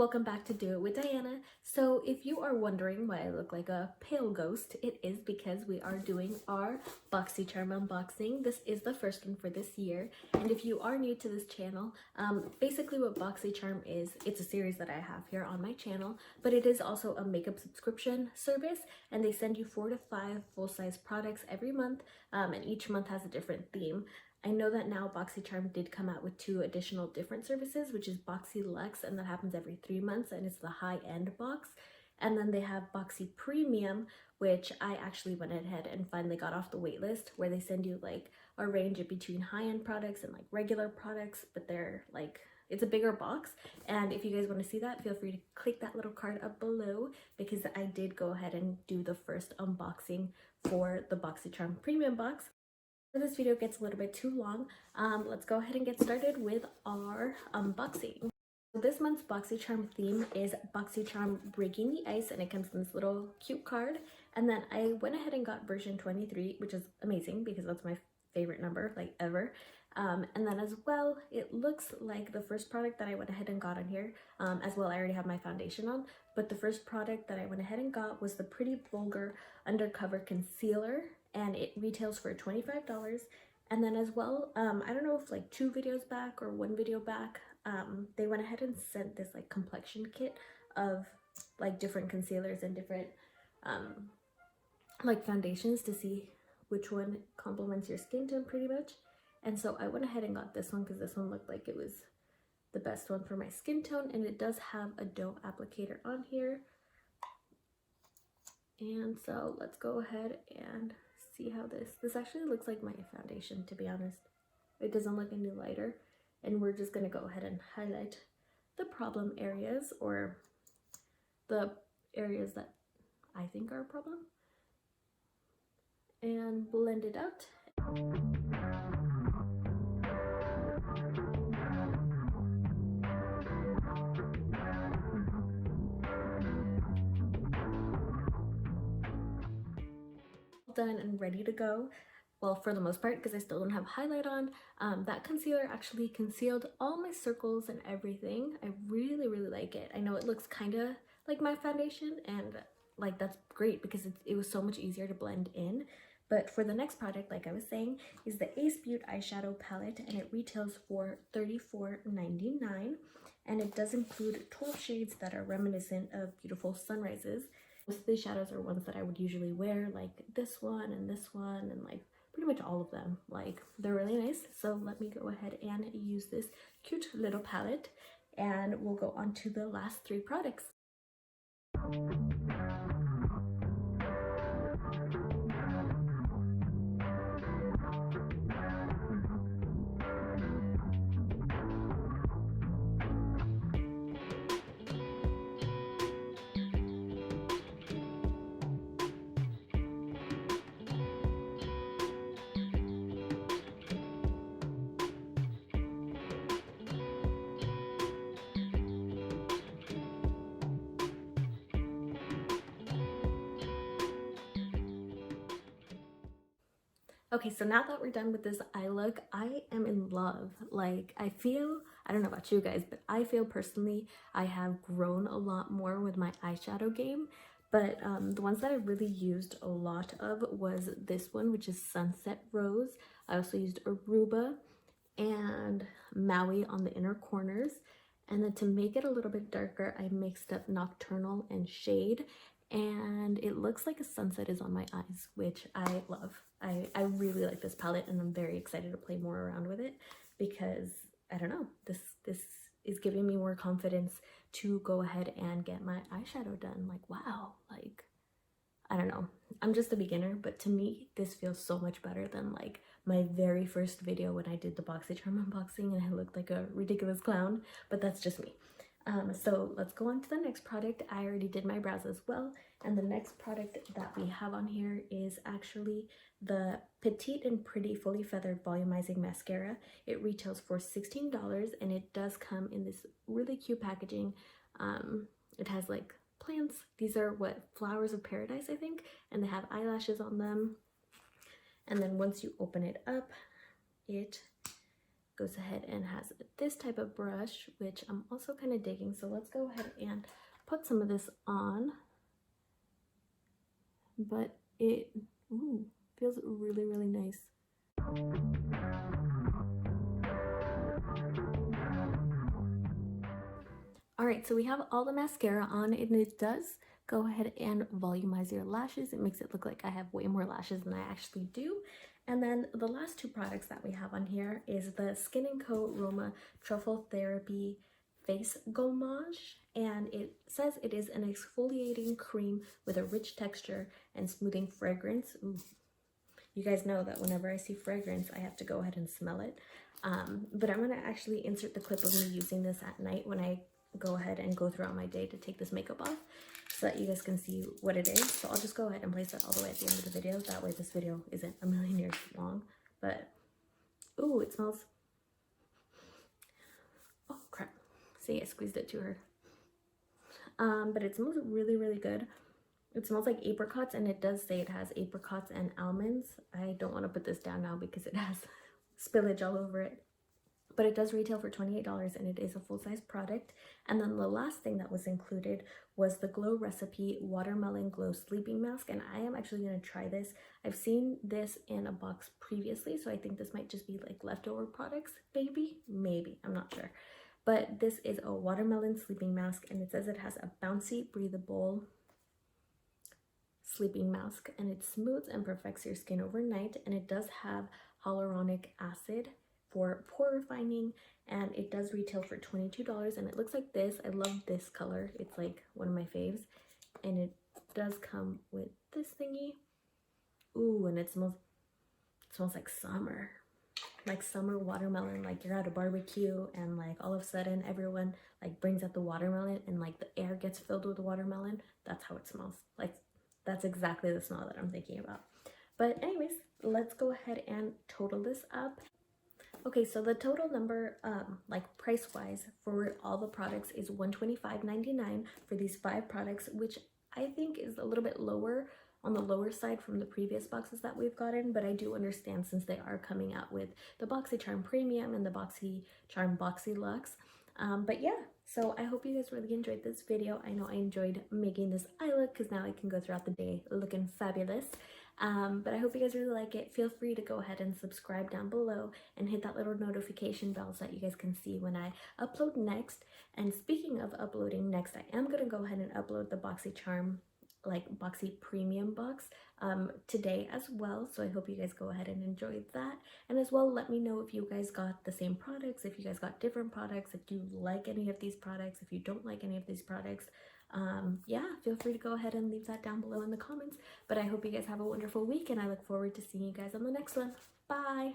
Welcome back to Do It with Diana. So if you are wondering why I look like a pale ghost, it is because we are doing our BoxyCharm unboxing. This is the first one for this year. And if you are new to this channel, basically what BoxyCharm is, it's a series that I have here on my channel, but it is also a makeup subscription service, and they send you 4 to 5 full-size products every month, and each month has a different theme. I know that now BoxyCharm did come out with 2 additional different services, which is Boxy Luxe, and that happens every 3 months, and it's the high-end box. And then they have Boxy Premium, which I actually went ahead and finally got off the wait list, where they send you like a range of between high-end products and like regular products, but they're like, it's a bigger box. And if you guys want to see that, feel free to click that little card up below, because I did go ahead and do the first unboxing for the BoxyCharm Premium box. This video gets a little bit too long. Let's go ahead and get started with our unboxing. This month's BoxyCharm theme is BoxyCharm Breaking the Ice, and it comes in this little cute card. And then I went ahead and got version 23, which is amazing because that's my favorite number like ever. And then as well, it looks like the first product that I went ahead and got on here, as well I already have my foundation on, but the first product that I went ahead and got was the Pretty Vulgar Undercover Concealer, and it retails for $25. And then as well, I don't know if like 2 videos back or 1 video back, they went ahead and sent this like complexion kit of like different concealers and different like foundations to see which one complements your skin tone pretty much. And so I went ahead and got this one because this one looked like it was the best one for my skin tone, and it does have a doe applicator on here. And so let's go ahead and see how this actually looks like my foundation, to be honest. It doesn't look any lighter, and we're just going to go ahead and highlight the problem areas, or the areas that I think are a problem, and blend it out. Done and ready to go. Well, for the most part, because I still don't have highlight on. That concealer actually concealed all my circles and everything. I really like it. I know it looks kind of like my foundation, and like that's great because it was so much easier to blend in. But for the next product, like I was saying, is the BEAUTE eyeshadow palette, and it retails for $34.99, and it does include 12 shades that are reminiscent of beautiful sunrises. Most of these shadows are ones that I would usually wear, like this one, and like pretty much all of them. Like, they're really nice. So let me go ahead and use this cute little palette, and we'll go on to the last 3 products. Okay, so now that we're done with this eye look, I am in love. Like, I don't know about you guys, but I feel personally I have grown a lot more with my eyeshadow game. But the ones that I really used a lot of was this one, which is Sunset Rose. I also used Aruba and Maui on the inner corners. And then to make it a little bit darker, I mixed up Nocturnal and Shade. And it looks like a sunset is on my eyes, which I love. I really like this palette, and I'm very excited to play more around with it because, I don't know, this is giving me more confidence to go ahead and get my eyeshadow done. Like, wow, like, I don't know. I'm just a beginner, but to me, this feels so much better than like my very first video when I did the BoxyCharm unboxing and I looked like a ridiculous clown, but that's just me. So let's go on to the next product. I already did my brows as well, and the next product that we have on here is actually the Petite and Pretty Fully Feathered Volumizing Mascara. It retails for $16, and it does come in this really cute packaging. It has like plants. These are what, flowers of paradise, I think, and they have eyelashes on them. And then once you open it up, it goes ahead and has this type of brush, which I'm also kind of digging. So let's go ahead and put some of this on. But it feels really, really nice. Alright, so we have all the mascara on, and it does go ahead and volumize your lashes. It makes it look like I have way more lashes than I actually do. And then the last two products that we have on here is the SKIN&CO ROMA Truffle Therapy Face Gommage, and it says it is an exfoliating cream with a rich texture and smoothing fragrance. Ooh. You guys know that whenever I see fragrance, I have to go ahead and smell it. But I'm going to actually insert the clip of me using this at night when I go ahead and go throughout my day to take this makeup off, so that you guys can see what it is. So I'll just go ahead and place that all the way at the end of the video. That way this video isn't a million years long. But, ooh, it smells... Oh, crap. See, I squeezed it too hard. But it smells really, really good. It smells like apricots, and it does say it has apricots and almonds. I don't want to put this down now because it has spillage all over it. But it does retail for $28, and it is a full-size product. And then the last thing that was included was the Glow Recipe Watermelon Glow Sleeping Mask, and I am actually going to try this. I've seen this in a box previously, so I think this might just be like leftover products, maybe, I'm not sure. But this is a watermelon sleeping mask, and it says it has a bouncy, breathable sleeping mask, and it smooths and perfects your skin overnight, and it does have hyaluronic acid for pore refining, and it does retail for $22, and it looks like this. I love this color. It's like one of my faves, and it does come with this thingy. Ooh, and it smells like summer. Like summer watermelon, like you're at a barbecue and like all of a sudden everyone like brings out the watermelon and like the air gets filled with watermelon. That's how it smells. Like that's exactly the smell that I'm thinking about. But anyways, let's go ahead and total this up. Okay, so the total number, like price-wise, for all the products is $125.99 for these 5 products, which I think is a little bit lower, on the lower side from the previous boxes that we've gotten, but I do understand since they are coming out with the BoxyCharm Premium and the BoxyCharm Boxy Luxe. But yeah, so I hope you guys really enjoyed this video. I know I enjoyed making this eye look because now I can go throughout the day looking fabulous. But I hope you guys really like it. Feel free to go ahead and subscribe down below and hit that little notification bell so that you guys can see when I upload next. And speaking of uploading next, I am going to go ahead and upload the BoxyCharm like Boxy Premium box today as well, so I hope you guys go ahead and enjoy that. And as well, let me know if you guys got the same products, if you guys got different products, if you like any of these products, if you don't like any of these products. Yeah, feel free to go ahead and leave that down below in the comments. But I hope you guys have a wonderful week, and I look forward to seeing you guys on the next one. Bye.